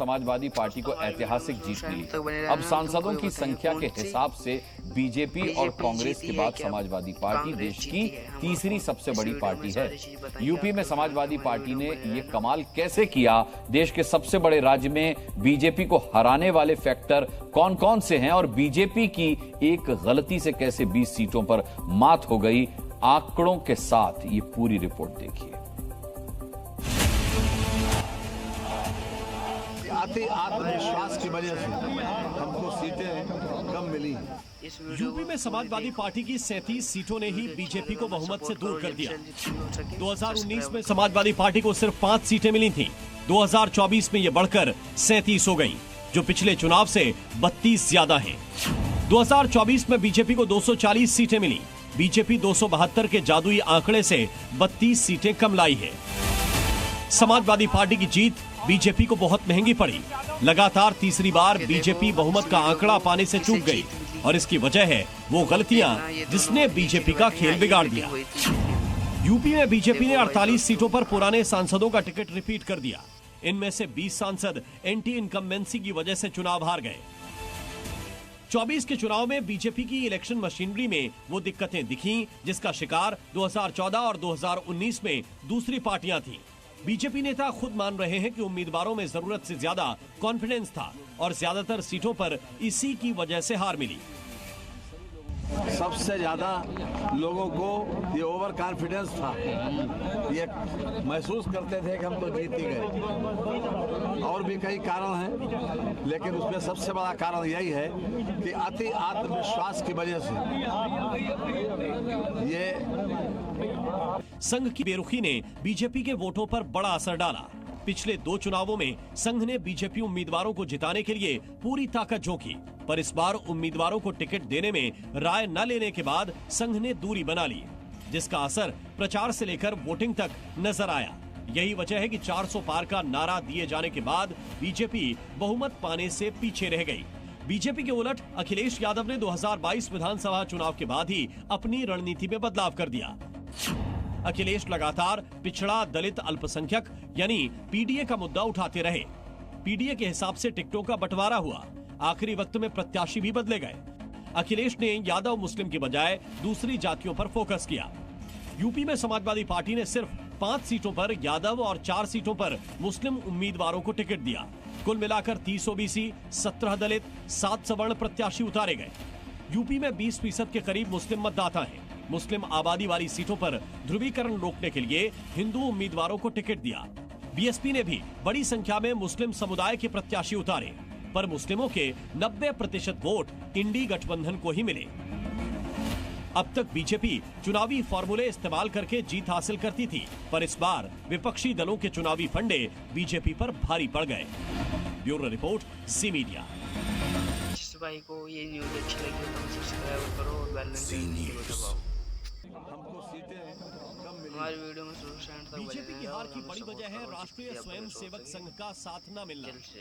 Samajwadi party को ऐतिहासिक जीत मिली। अब सांसदों की संख्या के हिसाब से बीजेपी और कांग्रेस के बाद समाजवादी पार्टी देश की तीसरी सबसे बड़ी पार्टी है। यूपी में समाजवादी पार्टी ने ये कमाल कैसे किया? देश के सबसे बड़े राज्य में बीजेपी को हराने वाले फैक्टर कौन कौन से हैं और बीजेपी की एक गलती से कैसे 20 सीटों पर मात हो गई? आंकड़ों के साथ ये पूरी रिपोर्ट देखिए। आते आत्मविश्वास की वजह से हमको सीटें कम मिली। यूपी में समाजवादी पार्टी की 37 सीटों ने ही बीजेपी को बहुमत से दूर कर दिया। 2019 में समाजवादी पार्टी को सिर्फ 5 सीटें मिली थीं। 2024 में ये बढ़कर 37 हो गई, जो पिछले चुनाव से 32 ज्यादा हैं। 2024 में बीजेपी को 240 सीटें मिली। बीजेपी 272 के जादुई आंकड़े से 32 सीटें कम लाई है। समाजवादी पार्टी की जीत बीजेपी को बहुत महंगी पड़ी। लगातार तीसरी बार बीजेपी बहुमत का आंकड़ा पाने से चूक गई और इसकी वजह है वो गलतियां जिसने बीजेपी का खेल बिगाड़ दिया। यूपी में बीजेपी ने 48 सीटों पर पुराने सांसदों का टिकट रिपीट कर दिया। इनमें से 20 सांसद एंटी इनकम्बेंसी की वजह से चुनाव हार गए। 24 के चुनाव में बीजेपी की इलेक्शन मशीनरी में वो दिक्कतें दिखीं जिसका शिकार 2014 और 2019 में दूसरी पार्टियां थीं। बीजेपी नेता खुद मान रहे हैं कि उम्मीदवारों में जरूरत से ज्यादा कॉन्फिडेंस था और ज्यादातर सीटों पर इसी की वजह से हार मिली। सबसे ज्यादा लोगों को ये ओवर कॉन्फिडेंस था। ये महसूस करते थे कि हम तो जीत ही गए। और भी कई कारण हैं, लेकिन उसमें सबसे बड़ा कारण यही है कि अति आत्मविश्वास की वजह से ये संघ की बेरुखी ने बीजेपी के वोटों पर बड़ा असर डाला। पिछले 2 चुनावों में संघ ने बीजेपी उम्मीदवारों को जिताने के लिए पूरी ताकत झोंकी, पर इस बार उम्मीदवारों को टिकट देने में राय न लेने के बाद संघ ने दूरी बना ली, जिसका असर प्रचार से लेकर वोटिंग तक नजर आया। यही वजह है कि 400 पार का नारा दिए जाने के बाद बीजेपी बहुमत पाने से पीछे रह गई। बीजेपी के उलट अखिलेश यादव ने 2022 विधानसभा चुनाव के बाद ही अपनी रणनीति में बदलाव कर दिया। अखिलेश लगातार पिछड़ा, दलित, अल्पसंख्यक यानी पीडीए का मुद्दा उठाते रहे। पीडीए के हिसाब से टिकटों का बंटवारा हुआ। आखिरी वक्त में प्रत्याशी भी बदले गए। अखिलेश ने यादव मुस्लिम की बजाय दूसरी जातियों पर फोकस किया। यूपी में समाजवादी पार्टी ने सिर्फ 5 सीटों पर यादव और 4 सीटों पर मुस्लिम उम्मीदवारों को टिकट दिया। कुल मिलाकर 30 ओबीसी, 17 दलित, 7 सवर्ण प्रत्याशी उतारे गए। यूपी में 20% के करीब मुस्लिम मतदाता हैं। मुस्लिम आबादी वाली सीटों पर ध्रुवीकरण रोकने के लिए हिंदू उम्मीदवारों को टिकट दिया। बीएसपी ने भी बड़ी संख्या में मुस्लिम समुदाय के प्रत्याशी उतारे, पर मुस्लिमों के 90% वोट इंडी गठबंधन को ही मिले। अब तक बीजेपी चुनावी फॉर्मूले इस्तेमाल करके जीत हासिल करती थी, पर इस बार विपक्षी दलों के चुनावी फंडे बीजेपी पर भारी पड़ गए। ब्यूरो रिपोर्ट, जी मीडिया। जिस भाई को ये न्यूज़ अच्छी लगी तो सब्सक्राइब करो और बेल आइकन को दबाओ। हमको सीटें कम मिली। हमारी वीडियो में शुरू से एंड तक बने बीजेपी की रहें हार और की हमें बड़ी सपोर्ट वजह है करो। राष्ट्रीय शुक्रिया, स्वयं अपने सेवक दोस्तों संघ का साथ न मिलना। जल्द से